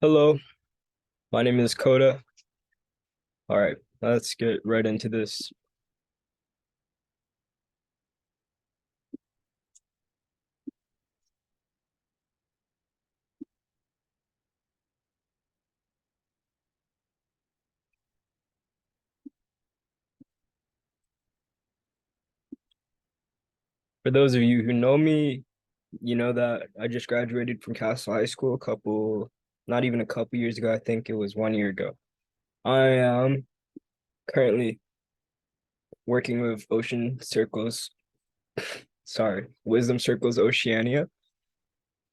Hello, my name is KODA. All right, let's get right into this. For those of you who know me, you know that I just graduated from Castle High School not even a couple years ago. I think it was 1 year ago. I am currently working with Wisdom Circles Oceania,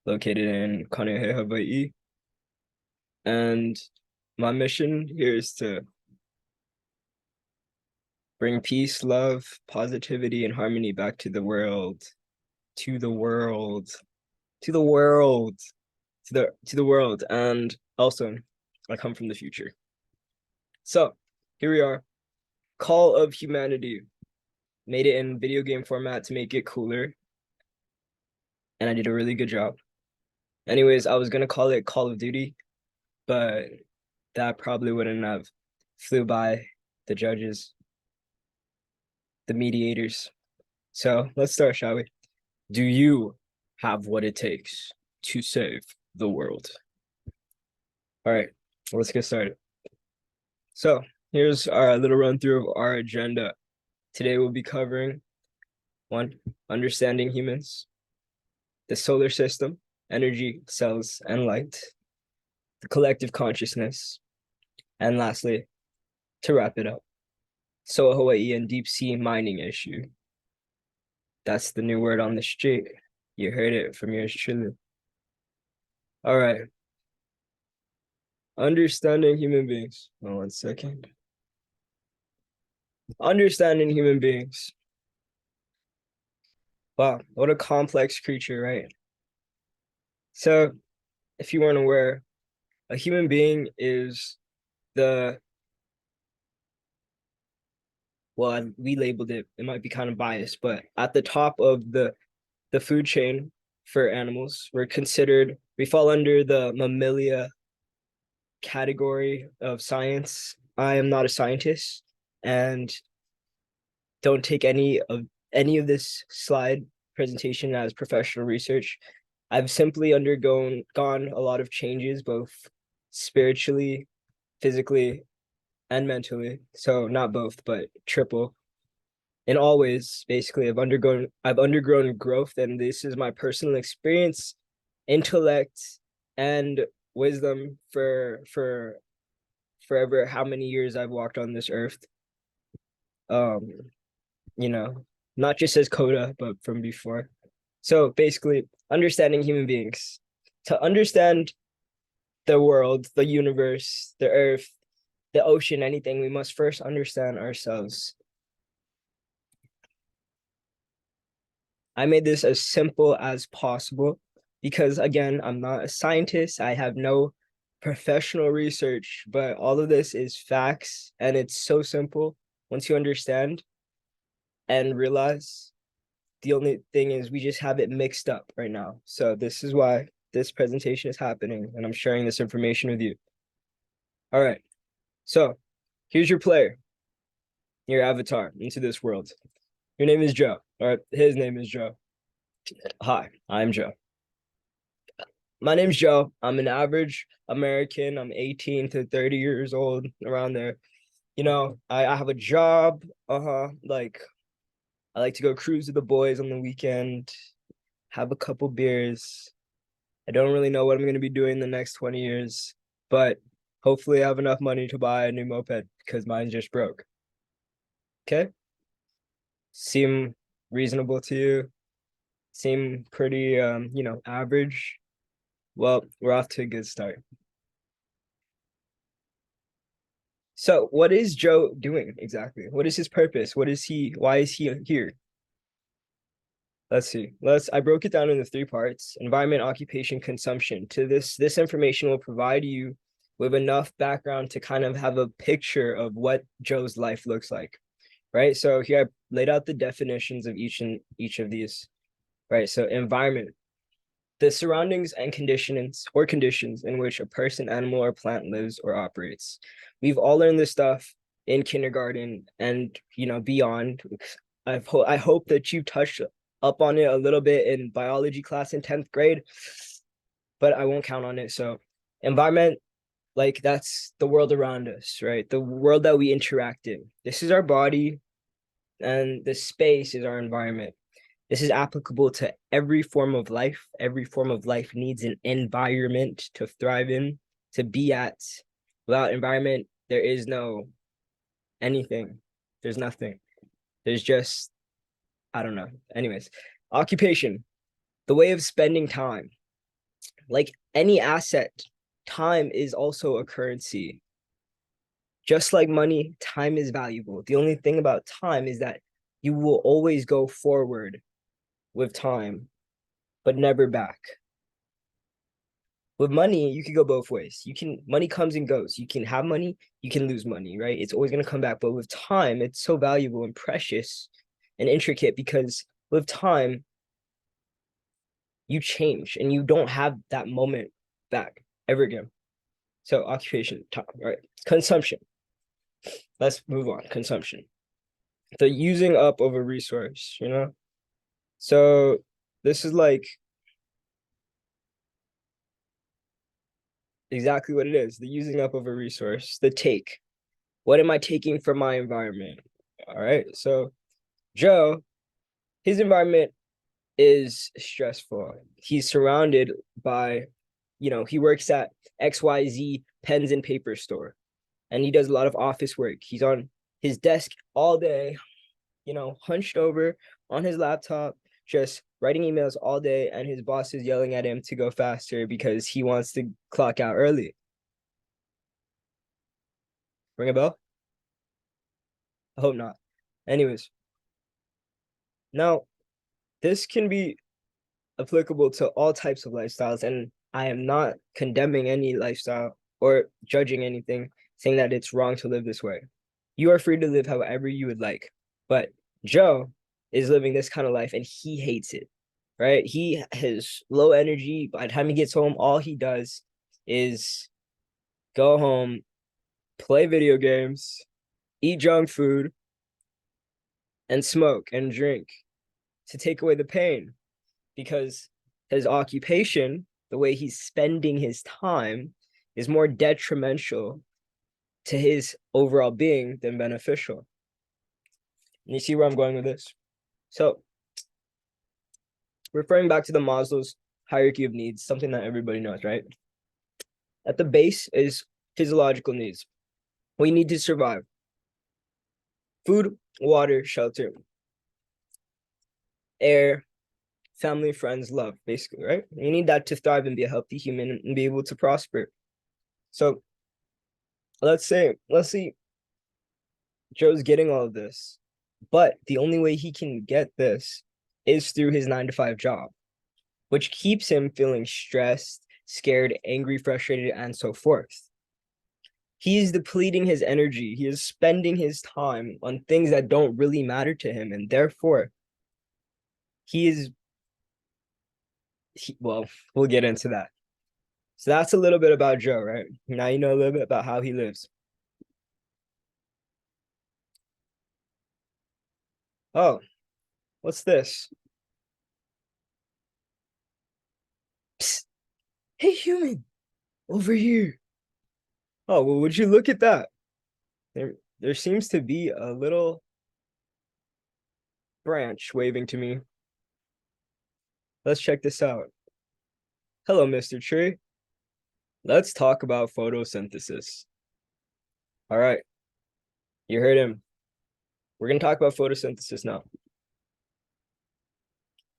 located in Kaneohe, Hawaii. And my mission here is to bring peace, love, positivity, and harmony back to the world, to the world, to the world. To the world, and also I come from the future. So here we are. Call of Humanity. Made it in video game format to make it cooler, and I did a really good job. Anyways, I was gonna call it Call of Duty, but that probably wouldn't have flew by the judges, the mediators. So let's start, shall we? Do you have what it takes to save the world? All right, let's get started. So here's our little run through of our agenda. Today we'll be covering one, understanding humans, the solar system, energy, cells, and light, the collective consciousness, and lastly, to wrap it up, so Hawaii and deep sea mining issue. That's the new word on the street. You heard it from yours truly. All right. Understanding human beings. Oh, 1 second. Understanding human beings. Wow, what a complex creature, right? So, if you weren't aware, a human being is the we labeled it might be kind of biased, but at the top of the food chain for animals, we fall under the mammalia category of science. I am not a scientist and don't take any of this slide presentation as professional research. I've simply gone a lot of changes, both spiritually, physically, and mentally. So not both, but triple. In all ways, basically, I've undergrown growth, and this is my personal experience, intellect, and wisdom for forever how many years I've walked on this earth. Um, you know, not just as KODA, but from before. So basically, understanding human beings. To understand the world, the universe, the earth, the ocean, anything, we must first understand ourselves. I made this as simple as possible because, again, I'm not a scientist. I have no professional research, but all of this is facts, and it's so simple once you understand and realize. The only thing is we just have it mixed up right now. So this is why this presentation is happening, and I'm sharing this information with you. All right. So here's your player, your avatar into this world. Your name is Joe. All right. His name is Joe. Hi, I'm Joe. My name's Joe. I'm an average American. I'm 18 to 30 years old, around there. I have a job. Like I like to go cruise with the boys on the weekend, have a couple beers. I don't really know what I'm going to be doing the next 20 years, but hopefully I have enough money to buy a new moped because mine just broke. Okay? Seem reasonable to you? Seem pretty average? Well, we're off to a good start. So, what is Joe doing exactly? What is his purpose? Why is he here? Let's see. I broke it down into 3 parts: environment, occupation, consumption. To this information will provide you with enough background to kind of have a picture of what Joe's life looks like. Right. So here I laid out the definitions of each of these. Right. So environment. the surroundings and conditions in which a person, animal, or plant lives or operates. We've all learned this stuff in kindergarten and beyond. I hope that you touched up on it a little bit in biology class in 10th grade, but I won't count on it. So environment, like that's the world around us, right? The world that we interact in. This is our body, and the space is our environment. This is applicable to every form of life. Every form of life needs an environment to thrive in, to be at. Without environment, there is no anything. There's nothing. There's just, I don't know. Anyways, occupation, the way of spending time. Like any asset, time is also a currency. Just like money, time is valuable. The only thing about time is that you will always go forward with time, but never back. With money, you can go both ways. Money comes and goes. You can have money, you can lose money, right? It's always going to come back. But with time, it's so valuable and precious and intricate because with time, you change and you don't have that moment back ever again. So occupation, time, right? Consumption. Let's move on. Consumption. The using up of a resource, So this is like exactly what it is. The using up of a resource, the take. What am I taking from my environment? All right. So Joe, his environment is stressful. He's surrounded by, he works at XYZ pens and paper store, and he does a lot of office work. He's on his desk all day, hunched over on his laptop, just writing emails all day, and his boss is yelling at him to go faster because he wants to clock out early. Ring a bell? I hope not. Anyways, now this can be applicable to all types of lifestyles, and I am not condemning any lifestyle or judging anything, saying that it's wrong to live this way. You are free to live however you would like, but Joe is living this kind of life and he hates it, right? He has low energy. By the time he gets home, all he does is go home, play video games, eat junk food, and smoke and drink to take away the pain, because his occupation, the way he's spending his time, is more detrimental to his overall being than beneficial. And you see where I'm going with this? So, referring back to the Maslow's hierarchy of needs, something that everybody knows, right? At the base is physiological needs. We need to survive. Food, water, shelter, air, family, friends, love, basically, right? You need that to thrive and be a healthy human and be able to prosper. So let's see, Joe's getting all of this, but the only way he can get this is through his 9-to-5 job, which keeps him feeling stressed, scared, angry, frustrated, and so forth. He is depleting his energy. He is spending his time on things that don't really matter to him, and therefore well, we'll get into that. So that's a little bit about Joe, right? Now you know a little bit about how he lives. Oh, what's this? Psst. Hey, human, over here. Oh, well, would you look at that? There seems to be a little branch waving to me. Let's check this out. Hello, Mr. Tree. Let's talk about photosynthesis. All right, you heard him. We're going to talk about photosynthesis now.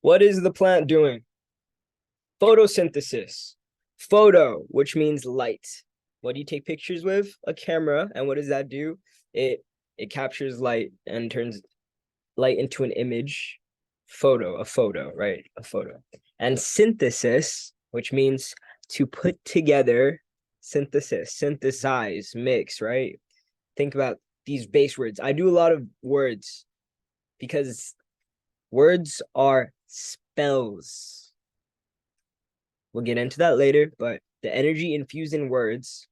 What is the plant doing? Photosynthesis. Photo, which means light. What do you take pictures with? A camera. And what does that do? It captures light and turns light into an image. A photo, right? A photo. And synthesis, which means to put together, synthesize, mix, right? Think about these base words. I do a lot of words because words are spells. We'll get into that later, but the energy infused in words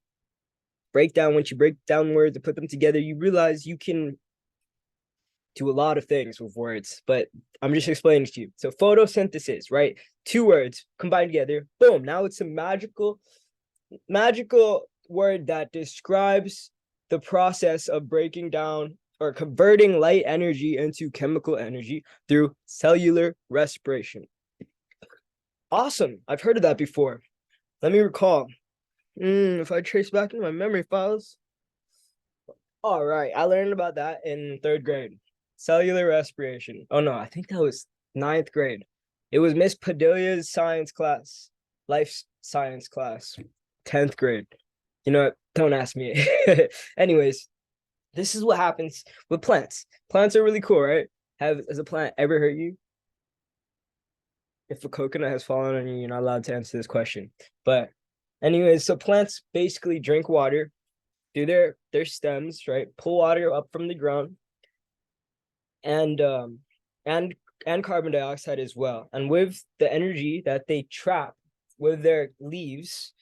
once you break down words and put them together, you realize you can do a lot of things with words, but I'm just explaining to you. So photosynthesis, right? Two words combined together, boom. Now it's a magical word that describes the process of breaking down or converting light energy into chemical energy through cellular respiration. Awesome. I've heard of that before. Let me recall. If I trace back in my memory files. All right. I learned about that in 3rd grade. Cellular respiration. Oh, no. I think that was 9th grade. It was Miss Padilla's science class, life science class, 10th grade. You know what? Don't ask me. Anyways, this is what happens with plants. Plants are really cool, right? Has a plant ever hurt you? If a coconut has fallen on you, you're not allowed to answer this question. But anyways, so plants basically drink water through their stems, right? Pull water up from the ground and carbon dioxide as well. And with the energy that they trap with their leaves,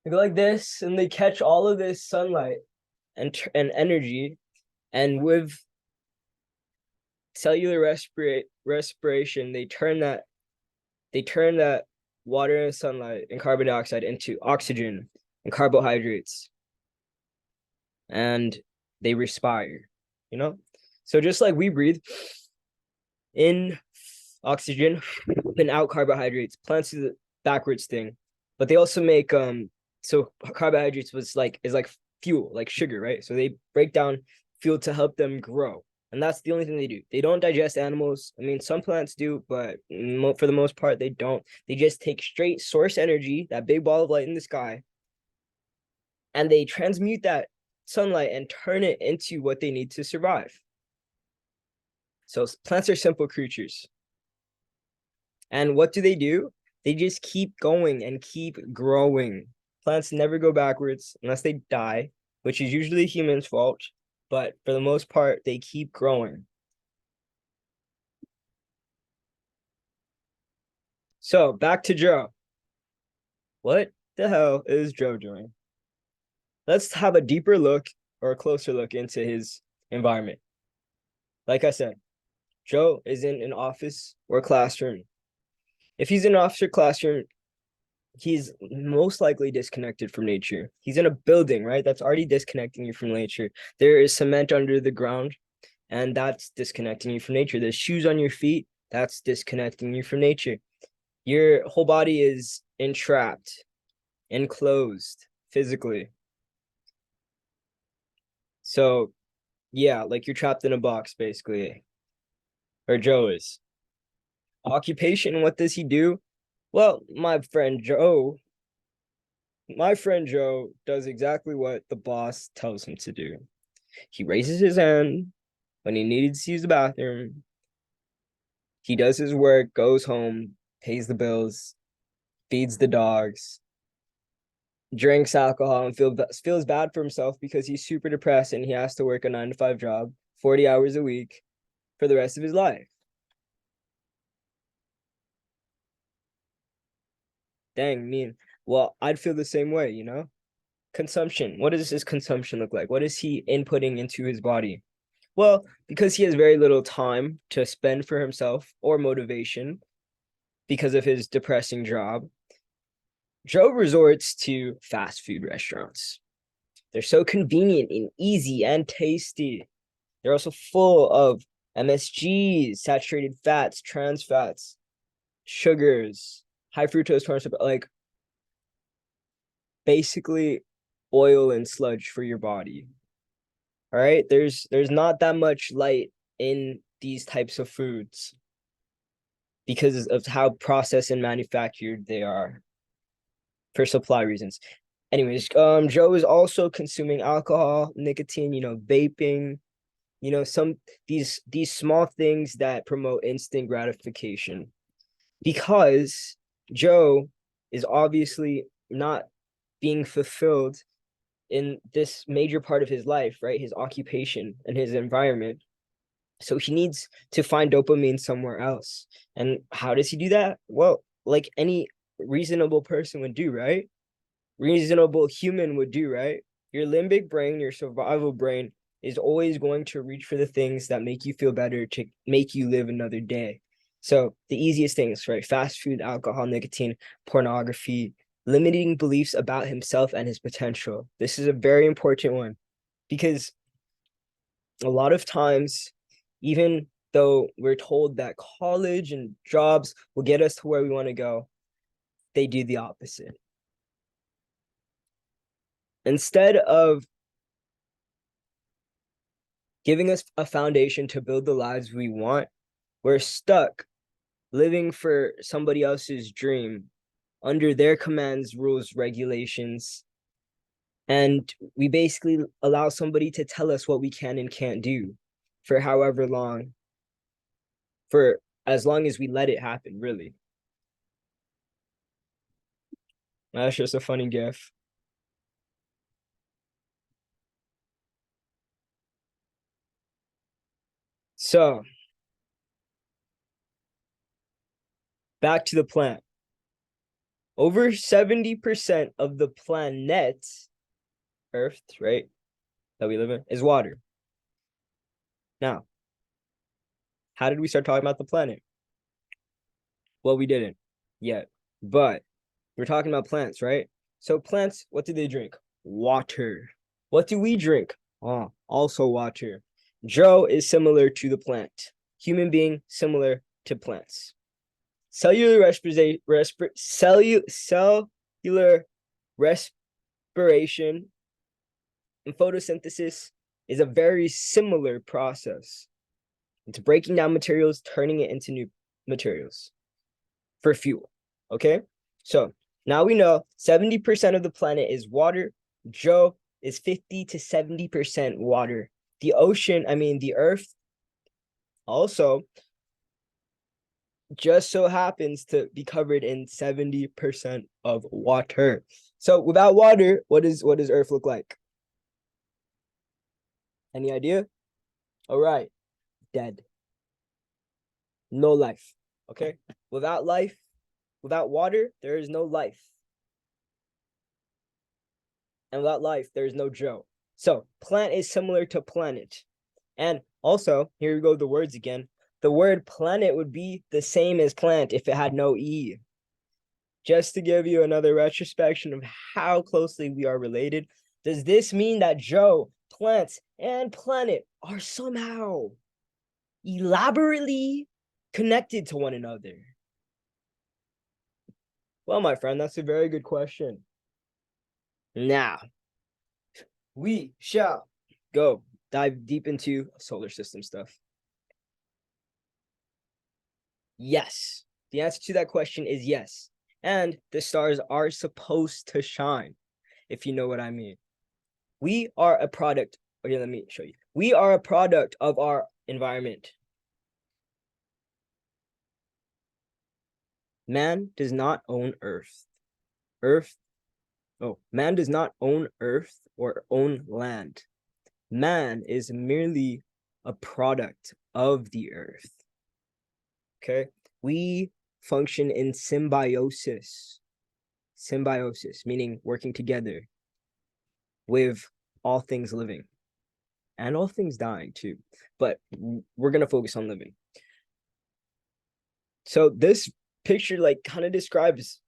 they go like this and they catch all of this sunlight and energy, and with cellular respiration, they turn that water and sunlight and carbon dioxide into oxygen and carbohydrates, and they respire, you know? So just like we breathe in oxygen and out carbohydrates, plants do the backwards thing, but they also make so carbohydrates is like fuel, like sugar, right? So they break down fuel to help them grow. And that's the only thing they do. They don't digest animals. I mean, some plants do, but for the most part, they don't. They just take straight source energy, that big ball of light in the sky, and they transmute that sunlight and turn it into what they need to survive. So plants are simple creatures. And what do? They just keep going and keep growing. Plants never go backwards unless they die, which is usually humans' fault. But for the most part, they keep growing. So back to Joe. What the hell is Joe doing? Let's have a deeper look or a closer look into his environment. Like I said, Joe is in an office or classroom. If he's in an office or classroom, he's most likely disconnected from nature. He's in a building, right? That's already disconnecting you from nature. There is cement under the ground, and that's disconnecting you from nature. There's shoes on your feet, that's disconnecting you from nature. Your whole body is entrapped, enclosed physically. So, yeah, like you're trapped in a box, basically. Or Joe is. Occupation, what does he do? Well, my friend Joe does exactly what the boss tells him to do. He raises his hand when he needs to use the bathroom. He does his work, goes home, pays the bills, feeds the dogs, drinks alcohol, and feels bad for himself because he's super depressed and he has to work a 9-to-5 job, 40 hours a week for the rest of his life. Dang, mean. Well, I'd feel the same way, you know? Consumption. What does his consumption look like? What is he inputting into his body? Well, because he has very little time to spend for himself or motivation because of his depressing job, Joe resorts to fast food restaurants. They're so convenient and easy and tasty. They're also full of MSGs, saturated fats, trans fats, sugars, high fructose corn syrup, like basically oil and sludge for your body. All right, there's not that much light in these types of foods because of how processed and manufactured they are for supply reasons. Anyways, Joe is also consuming alcohol, nicotine, vaping, some these small things that promote instant gratification, because Joe is obviously not being fulfilled in this major part of his life, right? His occupation and his environment. So he needs to find dopamine somewhere else. And how does he do that? Well, like any reasonable person would do, right? Reasonable human would do, right? Your limbic brain, your survival brain, is always going to reach for the things that make you feel better, to make you live another day. So the easiest things, right? Fast food, alcohol, nicotine, pornography, limiting beliefs about himself and his potential. This is a very important one because a lot of times, even though we're told that college and jobs will get us to where we want to go, they do the opposite. Instead of giving us a foundation to build the lives we want, we're stuck living for somebody else's dream under their commands, rules, regulations. And we basically allow somebody to tell us what we can and can't do for however long, for as long as we let it happen, really. That's just a funny gif. So back to the plant. Over 70% of the planet, Earth, right, that we live in, is water. Now, how did we start talking about the planet? Well, we didn't yet, but we're talking about plants, right? So plants, what do they drink? Water. What do we drink? Oh, also water. Joe is similar to the plant. Human being similar to plants. Cellular respiration and photosynthesis is a very similar process. It's breaking down materials, turning it into new materials for fuel. Okay, so now we know 70% of the planet is water. Joe is 50 to 70% water. The ocean, the Earth, also just so happens to be covered in 70% of water. So without water, what does Earth look like? Any idea? All right, dead. No life. Okay, without life, without water, there is no life. And without life, there is no Joe. So plant is similar to planet. And also, here we go, the words again. The word planet would be the same as plant if it had no E. Just to give you another retrospection of how closely we are related, does this mean that Joe, plants, and planet are somehow elaborately connected to one another? Well, my friend, that's a very good question. Now, we shall go dive deep into solar system stuff. Yes. The answer to that question is yes. And the stars are supposed to shine, if you know what I mean. We are a product. Okay, let me show you. We are a product of our environment. Man does not own Earth. Man does not own Earth or own land. Man is merely a product of the Earth. Okay? We function in symbiosis. Symbiosis, meaning working together with all things living and all things dying too. But we're going to focus on living. So this picture kind of describes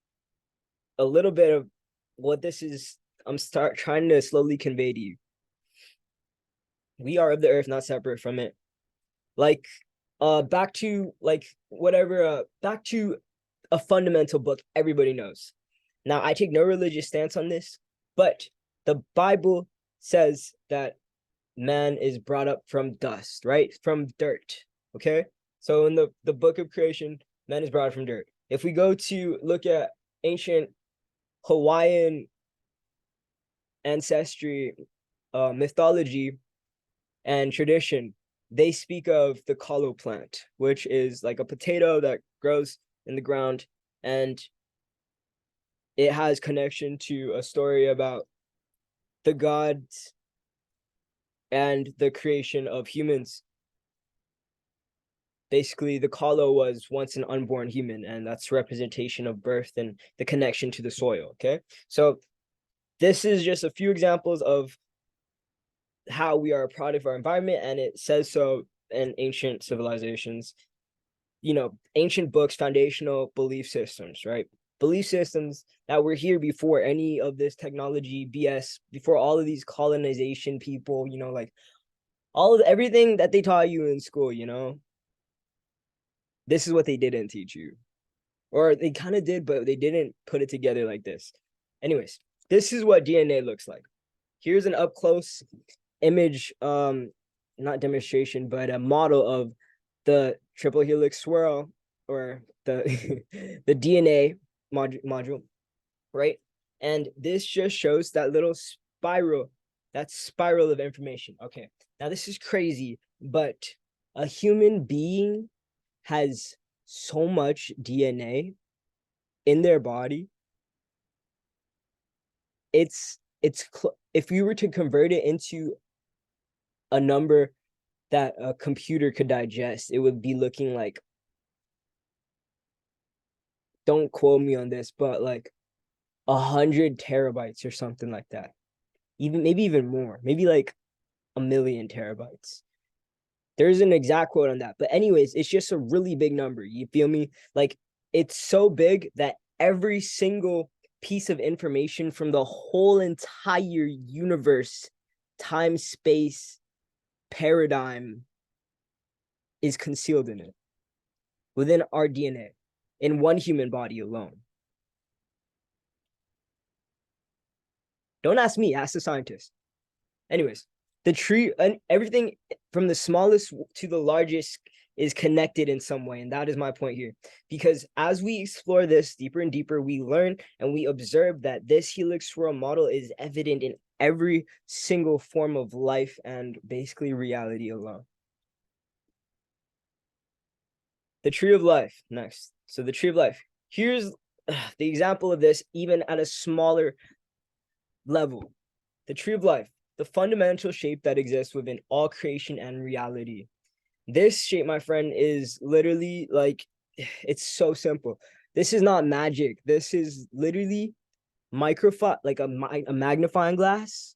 a little bit of what this is. I'm trying to slowly convey to you. We are of the earth, not separate from it. Back to a fundamental book everybody knows. Now, I take no religious stance on this, but the Bible says that man is brought up from dust, right? From dirt, okay? So in the book of creation, man is brought up from dirt. If we go to look at ancient Hawaiian ancestry, mythology, and tradition, they speak of the kalo plant, which is like a potato that grows in the ground, and it has connection to a story about the gods and the creation of humans. basically the kalo was once an unborn human, and that's representation of birth and the connection to the soil. Okay, so this is just a few examples of how we are a product of our environment, and it says so in ancient civilizations, ancient books, foundational belief systems, right? Belief systems that were here before any of this technology BS, before all of these colonization people, like all of everything that they taught you in school, this is what they didn't teach you. Or they kind of did, but they didn't put it together like this. Anyways, this is what DNA looks like. Here's an up close image, not demonstration, but a model of the triple helix swirl, or the the DNA module, right? And this just shows that little spiral, that spiral of information. Okay, now this is crazy, but a human being has so much DNA in their body. It's if we were to convert it into a number that a computer could digest, it would be looking like, don't quote me on this, but like 100 terabytes or something like that. Maybe even more, maybe like 1,000,000 terabytes. There's an exact quote on that. But anyways, it's just a really big number. You feel me? Like, it's so big that every single piece of information from the whole entire universe, time, space, paradigm is concealed in it, within our DNA, in one human body alone. Don't ask me, ask the scientist. Anyways, the tree and everything from the smallest to the largest is connected in some way. And that is my point here. Because as we explore this deeper and deeper, we learn and we observe that this helix swirl model is evident in every single form of life and basically reality alone. The tree of life next. So the tree of life. Here's the example of this, even at a smaller level. The tree of life, the fundamental shape that exists within all creation and reality. This shape, my friend, is literally like, it's so simple. This is not magic. This is literally like a magnifying glass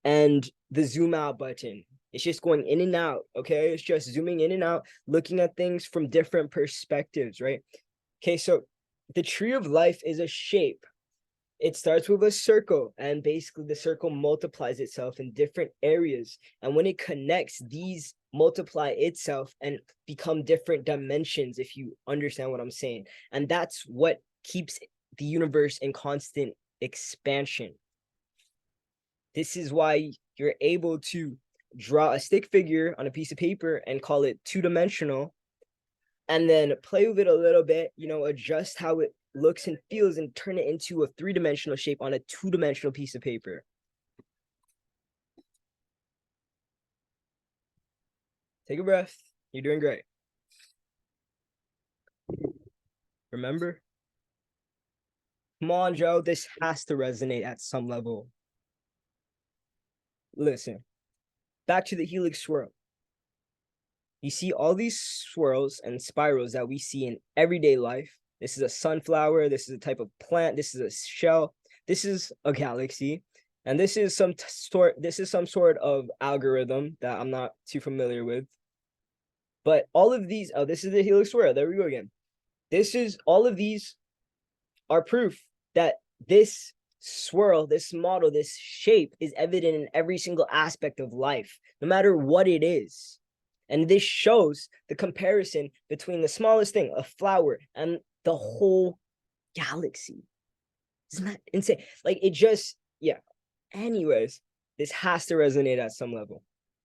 and the zoom out button. It's just going in and out, okay? It's just zooming in and out, looking at things from different perspectives, right? Okay, so the tree of life is a shape. It starts with a circle, and basically the circle multiplies itself in different areas. And when it connects, these multiply itself and become different dimensions, if you understand what I'm saying. And that's what keeps the universe in constant expansion. This is why you're able to draw a stick figure on a piece of paper and call it two-dimensional, and then play with it a little bit, adjust how it looks and feels and turn it into a three-dimensional shape on a two-dimensional piece of paper. Take a breath. You're doing great. Remember? Come on, Joe. This has to resonate at some level. Listen, back to the helix swirl. You see all these swirls and spirals that we see in everyday life. This is a sunflower. This is a type of plant. This is a shell. This is a galaxy. And this is some sort of algorithm that I'm not too familiar with. But all of these, this is the helix swirl. There we go again. All of these are proof that this swirl, this model, this shape is evident in every single aspect of life, no matter what it is. And this shows the comparison between the smallest thing, a flower, and the whole galaxy. Isn't that insane? Like, it just, yeah. Anyways, this has to resonate at some level.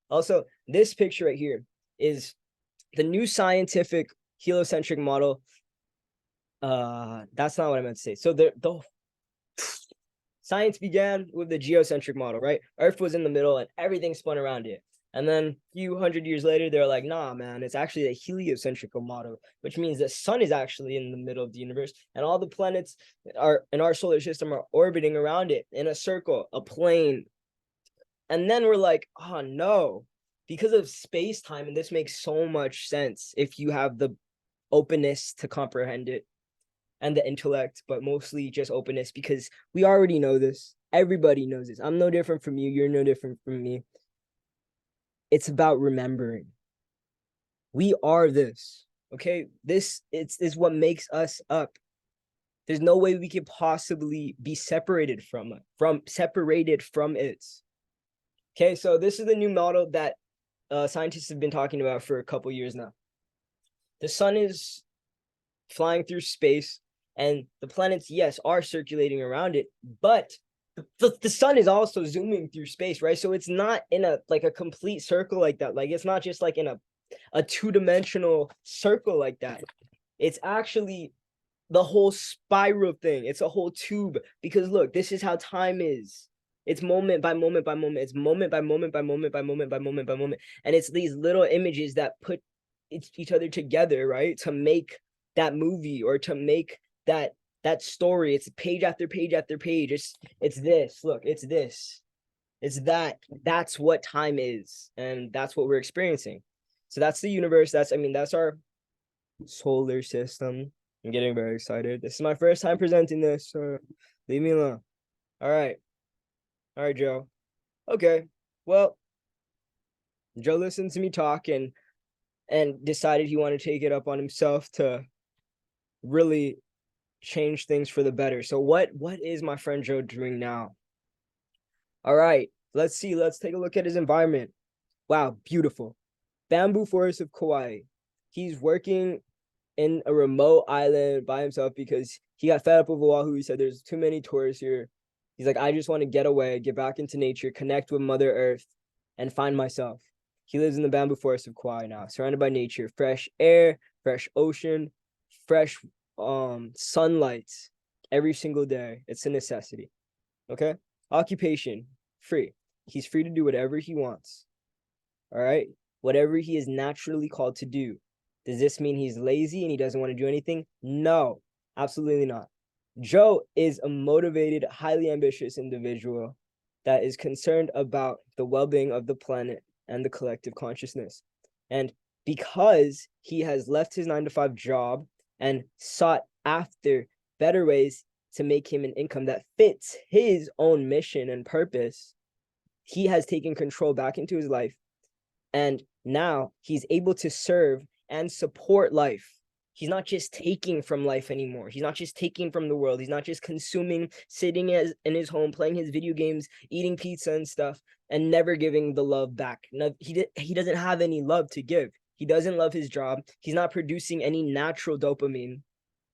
Also, this picture right here is the new scientific heliocentric model. That's not what I meant to say. So the science began with the geocentric model, right? Earth was in the middle and everything spun around it. And then a few hundred years later, they're like, nah, man, it's actually a heliocentric model, which means the sun is actually in the middle of the universe. And all the planets in our solar system are orbiting around it in a circle, a plane. And then we're like, oh, no, because of space-time, and this makes so much sense if you have the openness to comprehend it and the intellect, but mostly just openness, because we already know this. Everybody knows this. I'm no different from you. You're no different from me. It's about remembering. We are this. Okay? This is what makes us up. There's no way we could possibly be separated from it. Okay, so this is the new model that scientists have been talking about for a couple years now. The sun is flying through space, and the planets, yes, are circulating around it, but the sun is also zooming through space, right? So it's not in a complete circle like that. Like, it's not just like in a two-dimensional circle like that. It's actually the whole spiral thing. It's a whole tube, because look, this is how time is. It's moment by moment by moment. It's moment by moment by moment by moment by moment by moment. And it's these little images that put each other together, right? To make that movie, or to make that story. It's page after page after page. It's this. Look, it's this. It's that. That's what time is. And that's what we're experiencing. So that's the universe. That's our solar system. I'm getting very excited. This is my first time presenting this, so leave me alone. All right, Joe. Okay, well, Joe listened to me talk and decided he wanted to take it up on himself to really change things for the better. So what is my friend Joe doing now? All right, let's see. Let's take a look at his environment. Wow, beautiful. Bamboo forest of Kauai. He's working in a remote island by himself because he got fed up with Oahu. He said there's too many tourists here. He's like, I just want to get away, get back into nature, connect with Mother Earth, and find myself. He lives in the bamboo forest of Kauai now, surrounded by nature, fresh air, fresh ocean, fresh sunlight every single day. It's a necessity. Okay? Occupation, free. He's free to do whatever he wants. All right? Whatever he is naturally called to do. Does this mean he's lazy and he doesn't want to do anything? No, absolutely not. Joe is a motivated, highly ambitious individual that is concerned about the well-being of the planet and the collective consciousness. And because he has left his 9-to-5 job and sought after better ways to make him an income that fits his own mission and purpose, he has taken control back into his life. And now he's able to serve and support life. He's not just taking from life anymore. He's not just taking from the world. He's not just consuming, sitting in his home, playing his video games, eating pizza and stuff, and never giving the love back. No, he doesn't have any love to give. He doesn't love his job. He's not producing any natural dopamine.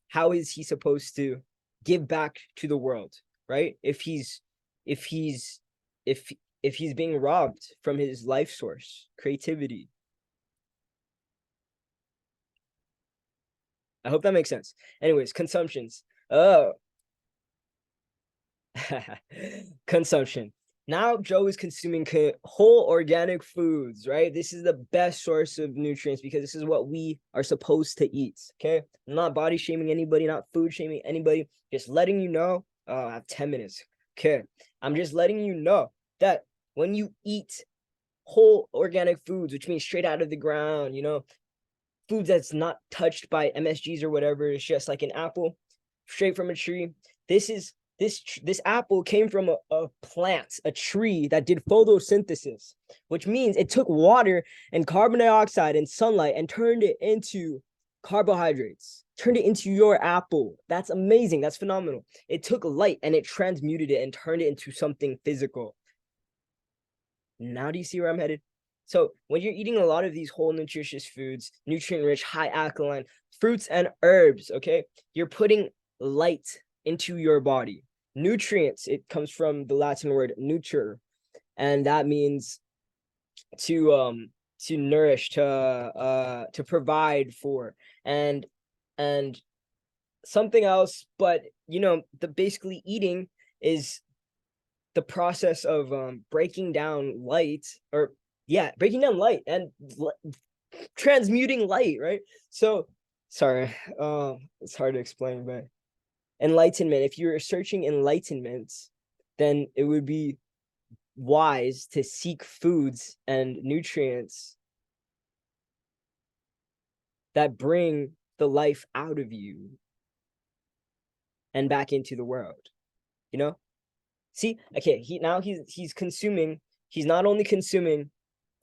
How is he supposed to give back to the world, right? If he's being robbed from his life source, creativity. I hope that makes sense. Anyways, consumptions. Oh, consumption. Now Joe is consuming whole organic foods, right? This is the best source of nutrients because this is what we are supposed to eat, okay? I'm not body shaming anybody, not food shaming anybody, just letting you know. I have 10 minutes. Okay, I'm just letting you know that when you eat whole organic foods, which means straight out of the ground, foods that's not touched by MSGs or whatever, it's just like an apple straight from a tree. This apple came from a plant, a tree that did photosynthesis, which means it took water and carbon dioxide and sunlight and turned it into carbohydrates, turned it into your apple. That's amazing. That's phenomenal. It took light and it transmuted it and turned it into something physical. Now do you see where I'm headed? So when you're eating a lot of these whole nutritious foods, nutrient-rich, high alkaline fruits and herbs, okay, you're putting light into your body. Nutrients, it comes from the Latin word nutre, and that means to nourish, to provide for, and something else. But the basically eating is the process of breaking down light, or breaking down light and transmuting light, right? So sorry, it's hard to explain, but enlightenment, if you're searching enlightenment, then it would be wise to seek foods and nutrients that bring the life out of you and back into the world, you know? See, okay, he's consuming, he's not only consuming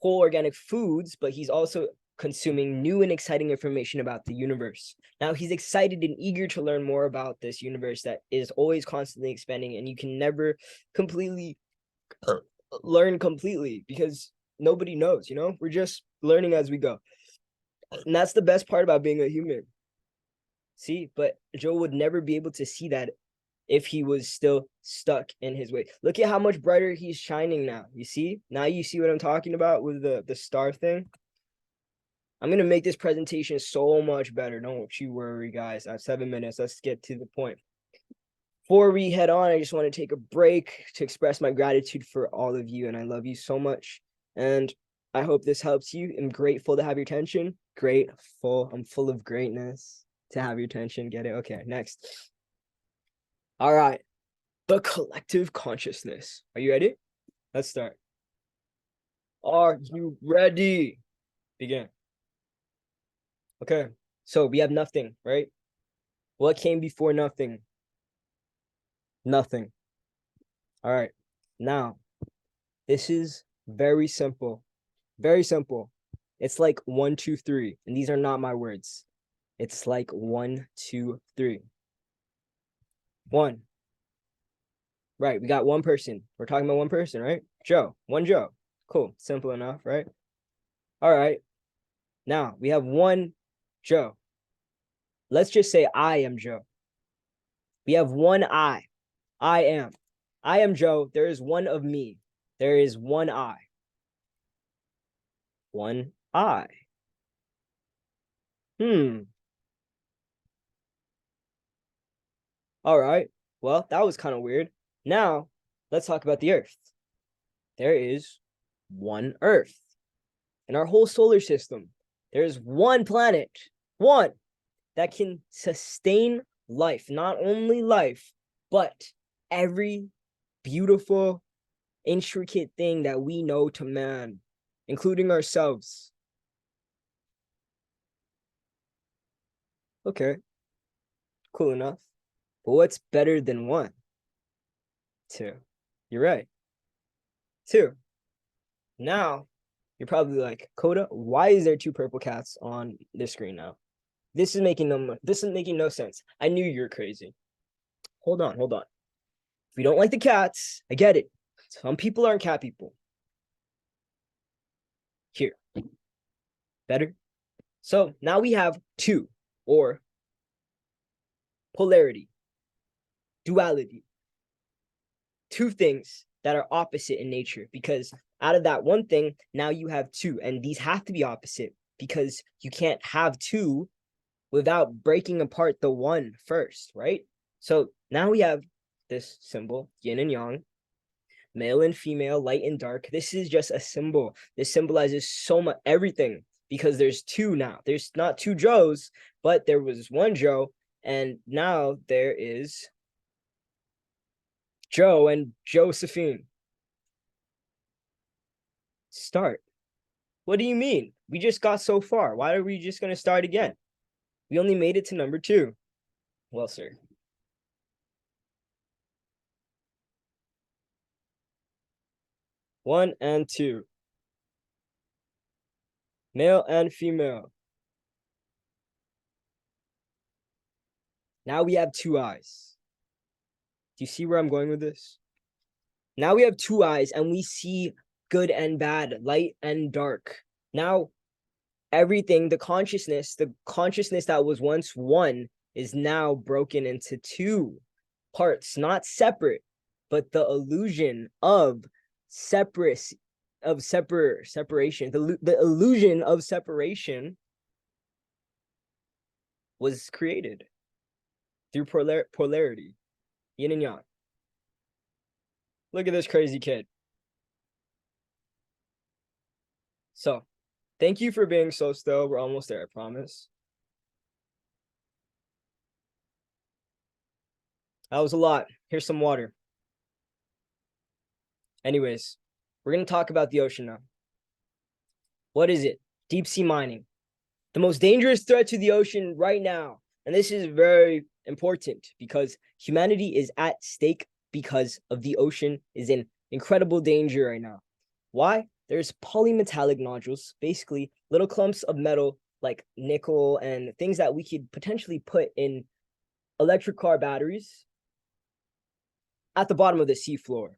whole organic foods, but he's also consuming new and exciting information about the universe. Now he's excited and eager to learn more about this universe that is always constantly expanding, and you can never completely learn completely because nobody knows, you know? We're just learning as we go. And that's the best part about being a human. See, but Joe would never be able to see that if he was still stuck in his way. Look at how much brighter he's shining now. You see? Now you see what I'm talking about with the star thing? I'm going to make this presentation so much better. Don't you worry, guys. I have 7 minutes. Let's get to the point. Before we head on, I just want to take a break to express my gratitude for all of you, and I love you so much. And I hope this helps you. I'm grateful to have your attention. Grateful. I'm full of greatness to have your attention. Get it? Okay, next. All right. The collective consciousness. Are you ready? Let's start. Are you ready? Begin. Okay. So we have nothing, right? What came before nothing? Nothing. All right. Now, this is very simple. Very simple. It's like 1, 2, 3. And these are not my words. It's like 1, 2, 3. 1. Right. We got one person. We're talking about one person, right? Joe. One Joe. Cool. Simple enough, right? All right. Now we have one Joe. Let's just say I am Joe. We have one I. I am. I am Joe. There is one of me. There is one I. One I. All right. Well, that was kind of weird. Now, let's talk about the Earth. There is one Earth. In our whole solar system, there is one planet, one, that can sustain life. Not only life, but every beautiful, intricate thing that we know to man, including ourselves. Okay, cool enough. But what's better than one? 2. You're right. 2. Now, you're probably like, KODA, why is there 2 purple cats on the screen now? This is making no sense. I knew you were crazy. Hold on. If you don't like the cats, I get it. Some people aren't cat people. Here. Better? So now we have 2, or polarity, duality. 2 things that are opposite in nature, because out of that one thing, now you have 2, and these have to be opposite because you can't have 2 without breaking apart the one first, right? So now we have this symbol, yin and yang, male and female, light and dark. This is just a symbol. This symbolizes so much, everything, because there's 2 now. There's not 2 Joes, but there was one Joe, and now there is Joe and Josephine. Start. What do you mean? We just got so far. Why are we just going to start again? We only made it to number 2. Well, sir. One and 2. Male and female. Now we have 2 eyes. Do you see where I'm going with this? Now we have 2 eyes and we see good and bad, light and dark. Now everything, the consciousness that was once one is now broken into 2 parts, not separate, but the illusion of separation. The illusion of separation was created through polarity, yin and yang. Look at this crazy kid. So, thank you for being so still. We're almost there, I promise. That was a lot. Here's some water. Anyways, we're going to talk about the ocean now. What is it? Deep sea mining. The most dangerous threat to the ocean right now. And this is very important because humanity is at stake because of the ocean is in incredible danger right now. Why? There's polymetallic nodules, basically little clumps of metal like nickel and things that we could potentially put in electric car batteries at the bottom of the seafloor.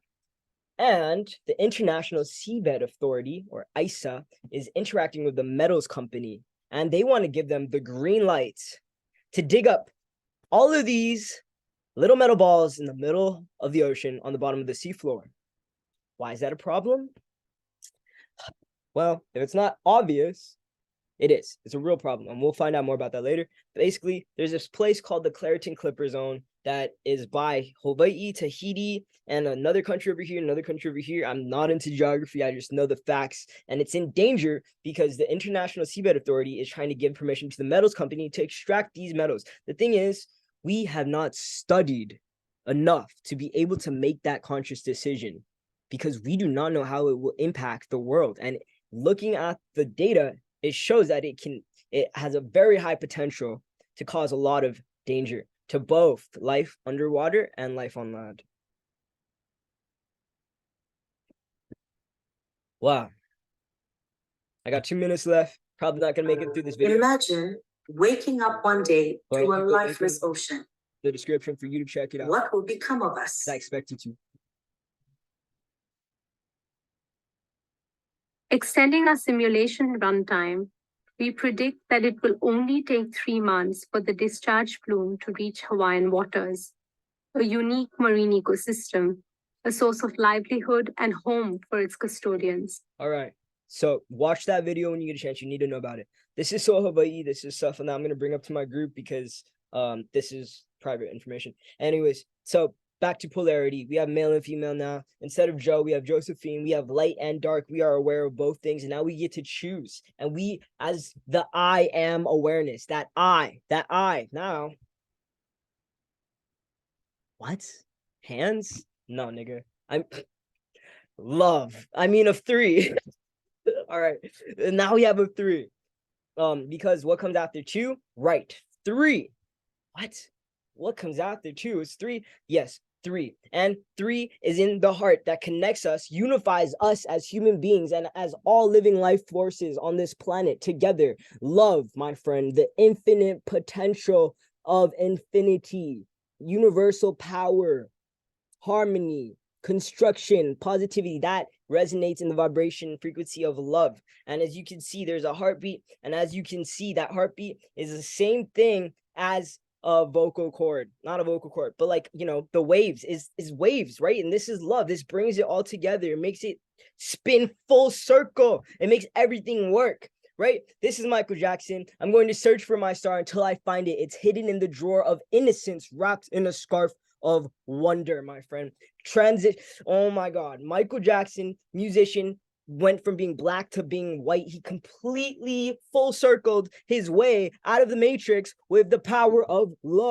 And the International Seabed Authority, or ISA, is interacting with the metals company, and they want to give them the green light to dig up all of these little metal balls in the middle of the ocean on the bottom of the seafloor. Why is that a problem? Well, if it's not obvious, it is. It's a real problem, and we'll find out more about that later. Basically, there's this place called the Clariton Clipper Zone that is by Hawaii, Tahiti, and another country over here, another country over here. I'm not into geography. I just know the facts, and it's in danger because the International Seabed Authority is trying to give permission to the metals company to extract these metals. The thing is, we have not studied enough to be able to make that conscious decision because we do not know how it will impact the world. And looking at the data, it shows that it has a very high potential to cause a lot of danger to both life underwater and life on land. Wow. I got 2 minutes left. Probably not going to make it through this video. Imagine waking up one day to a lifeless ocean. The description for you to check it out. What will become of us? I expect you to. Extending our simulation runtime, we predict that it will only take 3 months for the discharge plume to reach Hawaiian waters, a unique marine ecosystem, a source of livelihood and home for its custodians. All right. So watch that video when you get a chance. You need to know about it. This is so Hawaii. This is stuff that I'm going to bring up to my group because this is private information. Anyways, so back to polarity. We have male and female now. Instead of Joe, we have Josephine. We have light and dark. We are aware of both things. And now we get to choose. And we, as the I am awareness, that I now. What? Hands? No, nigga. I'm love. I mean, of 3. All right. Now we have a 3. Because what comes after 2? Right. 3. What comes after 2 is 3? Yes, 3. And 3 is in the heart that connects us, unifies us as human beings and as all living life forces on this planet together. Love, my friend, the infinite potential of infinity, universal power, harmony, construction, positivity, that resonates in the vibration frequency of love. And as you can see, there's a heartbeat. And as you can see, that heartbeat is the same thing as a vocal cord, not a vocal cord, but like, you know, the waves is waves, right? And this is love. This brings it all together. It makes it spin full circle. It makes everything work, right? This is Michael Jackson. I'm going to search for my star until I find it. It's hidden in the drawer of innocence, wrapped in a scarf of wonder, my friend. Oh my God. Michael Jackson, musician, went from being black to being white. He completely full circled his way out of the matrix with the power of love.